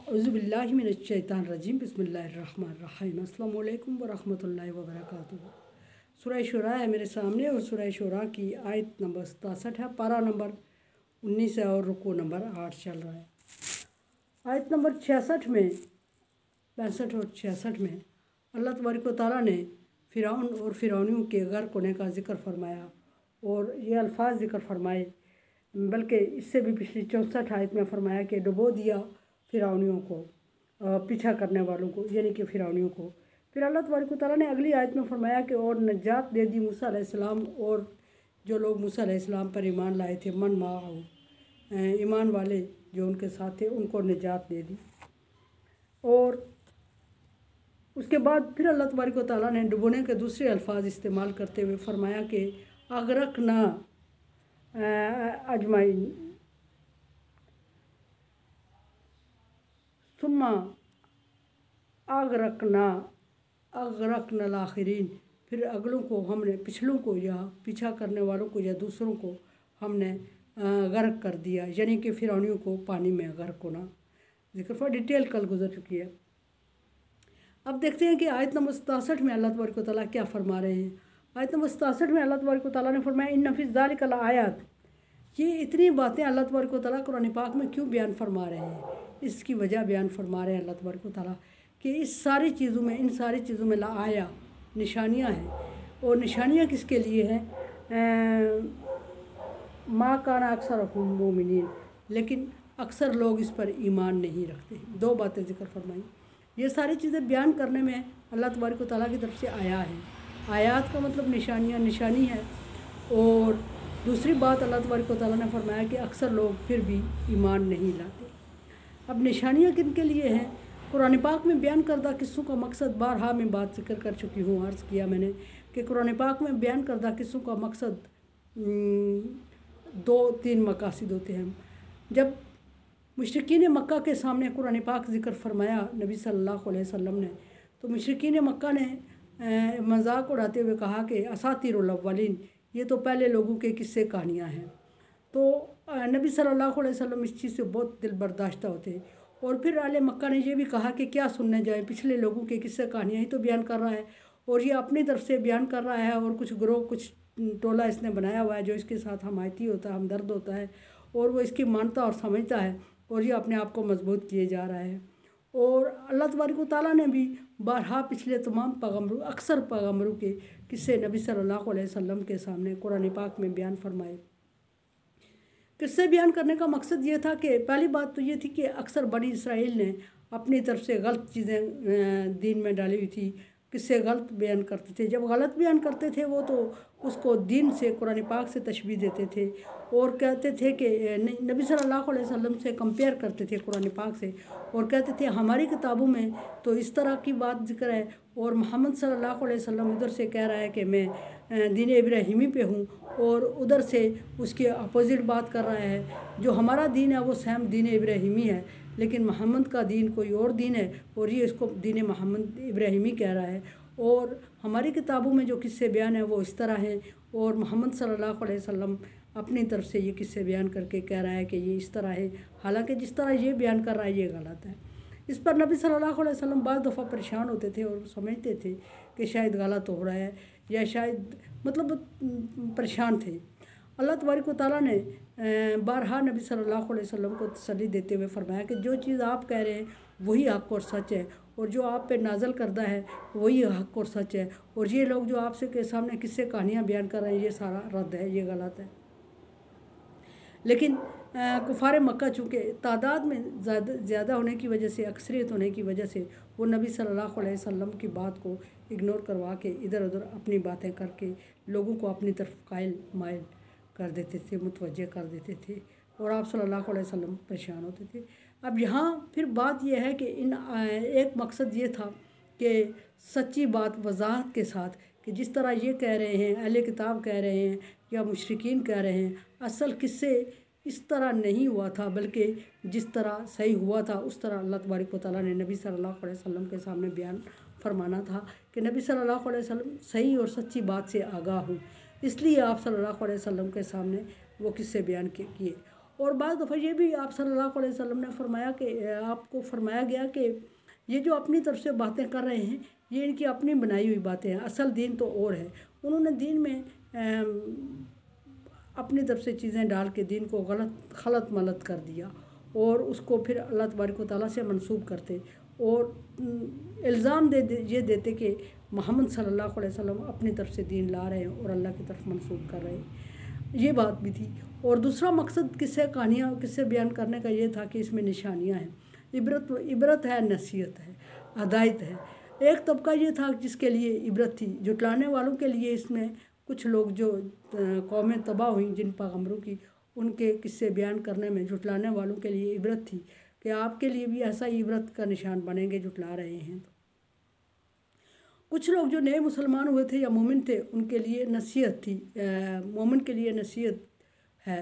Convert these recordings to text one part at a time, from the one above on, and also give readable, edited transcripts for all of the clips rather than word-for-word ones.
औज़ुबिल्लाहि मिनश्शैतानिर्रजीम बिस्मिल्लाहिर्रहमानिर्रहीम अस्सलामु अलैकुम वरहमतुल्लाहि वबरकातुहू। सूरह शुरा है मेरे सामने और सूरह शुरा की आयत नंबर 67 है, पारा नंबर 19 है और रुकू नंबर 8 चल रहा है। आयत नंबर 65 में 65 और 66 में अल्लाह तबारक व तआला ने फ़िरौन और फ़िरौनियों के गर्क होने का ज़िक्र फरमाया और ये अल्फाज ज़िक्र फरमाए, बल्कि इससे भी पिछली 64 आयत में फरमाया कि डुबो दिया फ़िरौनियों को, पीछा करने वालों को, यानी कि फ़िरौनियों को। फिर अल्लाह तबारक व तआला ने अगली आयत में फरमाया कि और नजात दे दी मूसा अलैहिस्सलाम और जो लोग मूसा अलैहिस्सलाम पर ईमान लाए थे, मन माओ, ईमान वाले जो उनके साथ थे, उनको नजात दे दी। और उसके बाद फिर अल्लाह तबारक व तआला ने डुबोने के दूसरे अल्फाज इस्तेमाल करते हुए फरमाया कि अगरकना अजमाइन सुम्मा अगरकना आखिरीन, फिर अगलों को हमने, पिछलों को या पीछा करने वालों को या दूसरों को हमने गर्क कर दिया, यानी कि फ़िरौनियों को पानी में गर्क होना जिक्र पर डिटेल कल गुजर चुकी है। अब देखते हैं कि आयत नंबर 67 में अल्लाह तबारक व तआला क्या फरमा रहे हैं। आयत नंबर 67 में अल्लाह तबारक व तआला ने फरमाया इन्न फ़ी ज़ालिका लआयात। ये इतनी बातें अल्लाह तबारक व तआला कुरान पाक में क्यों बयान फरमा रहे हैं, इसकी वजह बयान फरमा रहे हैं अल्लाह तबारक व तआला कि इस सारी चीज़ों में, इन सारी चीज़ों में लाया निशानियाँ हैं। और निशानियाँ किसके लिए हैं? मा काना अक्सर मोमिनीन, लेकिन अक्सर लोग इस पर ईमान नहीं रखते। दो बातें ज़िक्र फरमाई। ये सारी चीज़ें बयान करने में अल्लाह तबारक व तआला की तरफ से आया है। आयात का मतलब निशानियाँ, निशानी है। और दूसरी बात अल्लाह तबारक व तआला ने फरमाया कि अक्सर लोग फिर भी ईमान नहीं लाते। अब निशानियाँ किन के लिए हैं? कुरान पाक में बयान करदा किस्सों का मकसद, बारहा में बात जिक्र कर चुकी हूँ, अर्ज़ किया मैंने कि कुरान पाक में बयान करदा किस्सों का मकसद 2-3 मकासद होते हैं। जब मुशरिकीन मक्का के सामने कुरान पाक ज़िक्र फरमाया नबी सल्लल्लाहु अलैहि वसल्लम ने, तो मुशरिकीन मक्का ने मजाक उड़ाते हुए कहा कि असातिरुल अव्वलीन, ये तो पहले लोगों के किस्से कहानियाँ हैं। तो नबी सल्लल्लाहु अलैहि वसल्लम इस चीज़ से बहुत दिल बर्दाश्त होते। और फिर आले मक्का ने ये भी कहा कि क्या सुनने जाए, पिछले लोगों के किस्से कहानियाँ ही तो बयान कर रहा है और ये अपनी तरफ से बयान कर रहा है और कुछ ग्रोह, कुछ टोला इसने बनाया हुआ है जो इसके साथ हमायती होता है, हमदर्द होता है और वो इसकी मानता और समझता है और ये अपने आप को मजबूत किए जा रहा है। और अल्लाह तबारक व तआला ने भी बारहा पिछले तमाम पैगम्बरों, अक्सर पैगम्बरों के किस्से नबी सल्लल्लाहु अलैहि वसल्लम के सामने कुरान पाक में बयान फरमाए। किस्से बयान करने का मकसद ये था कि पहली बात तो ये थी कि अक्सर बनी इसराइल ने अपनी तरफ से गलत चीज़ें दीन में डाली हुई थी, किस्से गलत बयान करते थे। जब गलत बयान करते थे वो तो उसको दीन से, कुरान पाक से तशबीह देते थे और कहते थे कि नबी सल्लल्लाहु अलैहि वसल्लम से कंपेयर करते थे कुरान पाक से और कहते थे हमारी किताबों में तो इस तरह की बात जिक्र है और मोहम्मद सल्लल्लाहु अलैहि वसल्लम इधर से कह रहा है कि मैं दीन इब्राहिमी पे हूँ और उधर से उसके अपोजिट बात कर रहा है। जो हमारा दीन है वो सेम दीन इब्राहिमी है, लेकिन मोहम्मद का दीन कोई और दीन है और ये इसको दीन मोहम्मद इब्राहिमी कह रहा है। और हमारी किताबों में जो किस्से बयान है वो इस तरह हैं और मोहम्मद सल्लल्लाहु अलैहि वसल्लम अपनी तरफ से ये किस्से बयान करके कह रहा है कि ये इस तरह है, हालांकि जिस तरह ये बयान कर रहा है ये गलत है। इस पर नबी सल्लल्लाहु अलैहि वसल्लम बाद दफ़ा परेशान होते थे और समझते थे कि शायद गलत हो रहा है या शायद मतलब परेशान थे। अल्लाह तबारक व तआला ने बारहा नबी सल्लल्लाहु अलैहि वसल्लम को तसल्ली देते हुए फरमाया कि जो चीज़ आप कह रहे हैं वही हक़ और सच है और जो आप पे नाज़ल करदा है वही हक़ और सच है और ये लोग जो आपसे के सामने किस्से कहानियाँ बयान कर रहे हैं ये सारा रद्द है, ये गलत है। लेकिन कुफार मक्का चूँकि तादाद में ज़्यादा होने की वजह से, अक्सरियत होने की वजह से वो नबी सल्लल्लाहु अलैहि वसल्लम की बात को इग्नोर करवा के इधर उधर अपनी बातें करके लोगों को अपनी तरफ कायल मायल कर देते थे, मुतवज्जे कर देते थे और आप सल्लल्लाहु अलैहि वसल्लम परेशान होते थे। अब यहाँ फिर बात यह है कि एक मकसद ये था कि सच्ची बात वजाहत के साथ कि जिस तरह ये कह रहे हैं, अहले किताब कह रहे हैं या मुशरिकीन कह रहे हैं, असल किस्से इस तरह नहीं हुआ था, बल्कि जिस तरह सही हुआ था उस तरह अल्लाह तबारक व तआला ने नबी सल्लल्लाहु अलैहि वसल्लम के सामने बयान फरमाना था कि नबी सल्लल्लाहु अलैहि वसल्लम सही और सच्ची बात से आगाह हूँ, इसलिए आप सल्लल्लाहु अलैहि वसल्लम के सामने वो किस्से बयान किए। اور بعض دفعہ یہ بھی آپ صلی اللہ علیہ وسلم نے فرمایا کہ آپ کو فرمایا گیا کہ یہ جو اپنی طرف سے باتیں کر رہے ہیں یہ ان کی اپنی بنائی ہوئی باتیں ہیں، اصل دین تو اور ہے۔ انہوں نے دین میں اپنی طرف سے چیزیں ڈال کے دین کو خلط ملط کر دیا، اور اس کو پھر اللہ تبارک و تعالیٰ سے منسوب کرتے اور الزام یہ دیتے کہ محمد صلی اللہ علیہ وسلم اپنی طرف سے دین لا رہے ہیں اور اللہ کی طرف منسوب کر رہے ہیں۔ یہ بات بھی تھی۔ اور دوسرا مقصد قصے بیان کرنے کا یہ تھا کہ اس میں نشانیاں ہیں، عبرت ہے، نصیحت ہے، ہدایت ہے۔ ایک طبقہ یہ تھا جس کے لیے عبرت تھی، جھٹلانے والوں کے لیے اس میں کچھ لوگ جو قومیں تباہ ہوئیں جن پیغمبروں کی، ان کے قصے بیان کرنے میں جھٹلانے والوں کے لیے عبرت تھی کہ آپ کے لیے بھی ایسا ہی عبرت کا نشان بنیں گے جھٹلا رہے ہیں تو۔ کچھ لوگ جو نئے مسلمان ہوئے تھے یا مومن تھے ان کے لیے نصیحت تھی، مومن کے لیے نصیحت ہے،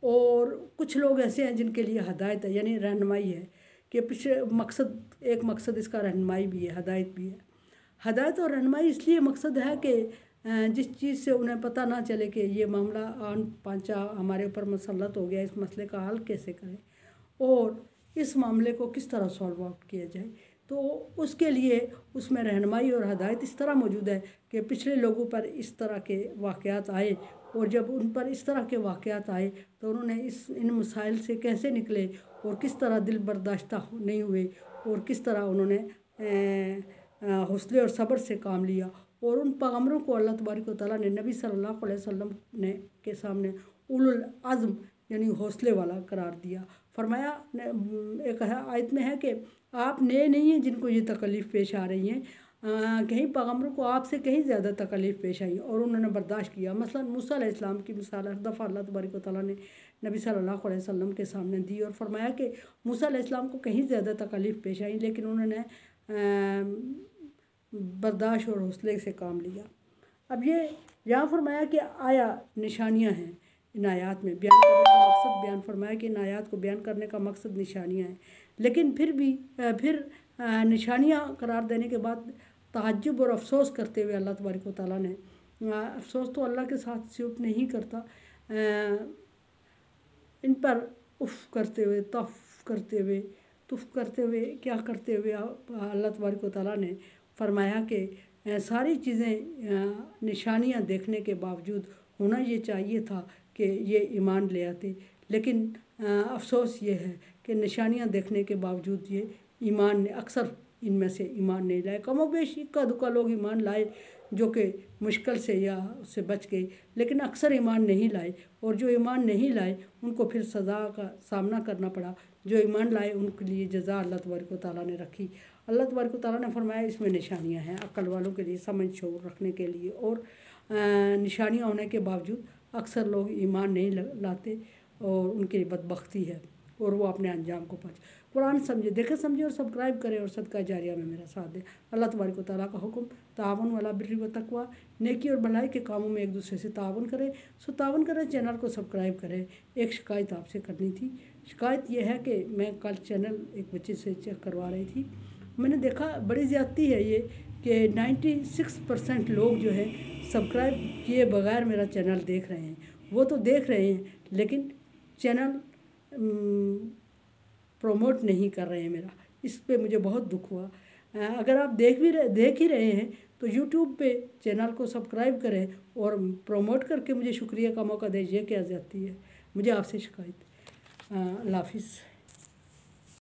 اور کچھ لوگ ایسے ہیں جن کے لیے ہدایت ہے، یعنی رہنمائی ہے کہ ایک مقصد اس کا رہنمائی بھی ہے، ہدایت بھی ہے۔ ہدایت اور رہنمائی اس لیے مقصد ہے کہ جس چیز سے انہیں پتہ نہ چلے کہ یہ معاملہ آن پانچا ہمارے اوپر مسلط ہو گیا، اس مسئلے کا حل کیسے کریں اور اس معاملے کو کس طرح سالو آؤٹ کیا جائے، تو اس کے لیے اس میں رہنمائی اور ہدایت اس طرح موجود ہے کہ پچھلے لوگوں پر اس طرح کے واقعات آئے، اور جب ان پر اس طرح کے واقعات آئے تو انہوں نے ان مسائل سے کیسے نکلے اور کس طرح دل برداشتہ نہیں ہوئے، اور کس طرح انہوں نے حوصلے اور صبر سے کام لیا، اور ان پیغمبروں کو اللہ تبارک و تعالیٰ نے نبی صلی اللہ علیہ وسلم کے سامنے اولو العزم یعنی حوصلے والا قرار دیا۔ فرمایا ایک آیت میں ہے کہ آپ نئے نہیں ہیں جن کو یہ تکلیف پیش آ رہی ہیں، کہیں پیغمبروں کو آپ سے کہیں زیادہ تکلیف پیش آئی اور انہوں نے برداشت کیا۔ مثلا موسیٰ علیہ السلام کی مثال ہر دفعہ اللہ تبارک و تعالیٰ نے نبی صلی اللہ علیہ وسلم کے سامنے دی اور فرمایا کہ موسیٰ علیہ السلام کو کہیں زیادہ تکلیف پیش آئی لیکن انہوں نے برداشت اور حوصلے سے کام لیا۔ اب یہ یہاں فرمایا کہ آیا نشانیاں ہیں ان آیات میں، بیان کرنے کا مقصد بیان فرمایا کہ ان آیات کو بیان کرنے کا مقصد نشانیاں ہیں، لیکن پھر نشانیاں قرار دینے کے بعد تعجب اور افسوس کرتے ہوئے اللہ تبارک و تعالیٰ نے، افسوس تو اللہ کے ساتھ سیوٹ نہیں کرتا، ان پر اف کرتے ہوئے تف کرتے ہوئے کیا کرتے ہوئے اللہ تبارک و تعالیٰ نے فرمایا کہ ساری چیزیں نشانیاں دیکھنے کے باوجود ہونا یہ چاہیے تھا کہ یہ ایمان لے آتے، لیکن افسوس یہ ہے کہ نشانیاں دیکھنے کے باوجود یہ اکثر ان میں سے ایمان نہیں لائے۔ کم و بیش اکا دکا لوگ ایمان لائے جو کہ مشکل سے یا اس سے بچ گئے، لیکن اکثر ایمان نہیں لائے، اور جو ایمان نہیں لائے ان کو پھر سزا کا سامنا کرنا پڑا، جو ایمان لائے ان کے لیے جزا اللہ تبارک و تعالیٰ نے رکھی۔ اللہ تبارک و تعالیٰ نے فرمایا اس میں نشانیاں ہیں عقل والوں کے لیے، سمجھ شعور رکھنے کے لیے، اور نشانیاں ہونے کے باوجود اکثر لوگ ایمان نہیں لاتے اور ان کی بدبختی ہے اور وہ اپنے انجام کو پہنچے۔ قرآن سمجھے، دیکھے سمجھے اور سبسکرائب کرے اور صدقہ جاریہ میں میرا ساتھ دے۔ اللہ تبارک و تعالیٰ کا حکم تعاون علی البر والتقویٰ، نیکی اور بھلائی کے کاموں میں ایک دوسرے سے تعاون کرے، چینل کو سبسکرائب کرے۔ ایک شکایت آپ سے کرنی تھی، شکایت یہ ہے کہ میں کل چینل ایک بچے سے چیک کروا رہی تھی، میں نے دیکھا بڑی زیادتی ہے یہ کہ 96% لوگ جو ہے سبسکرائب کیے بغیر میرا چینل دیکھ رہے ہیں۔ وہ تو دیکھ رہے ہیں لیکن چینل پروموٹ نہیں کر رہے ہیں میرا، اس پہ مجھے بہت دکھ ہوا۔ اگر آپ دیکھ ہی رہے ہیں تو یوٹیوب پہ چینل کو سبسکرائب کریں اور پروموٹ کر کے مجھے شکریہ کا موقع دیں، یہ کیا زیادتی ہے؟ مجھے آپ سے شکایت۔ اللہ حافظ۔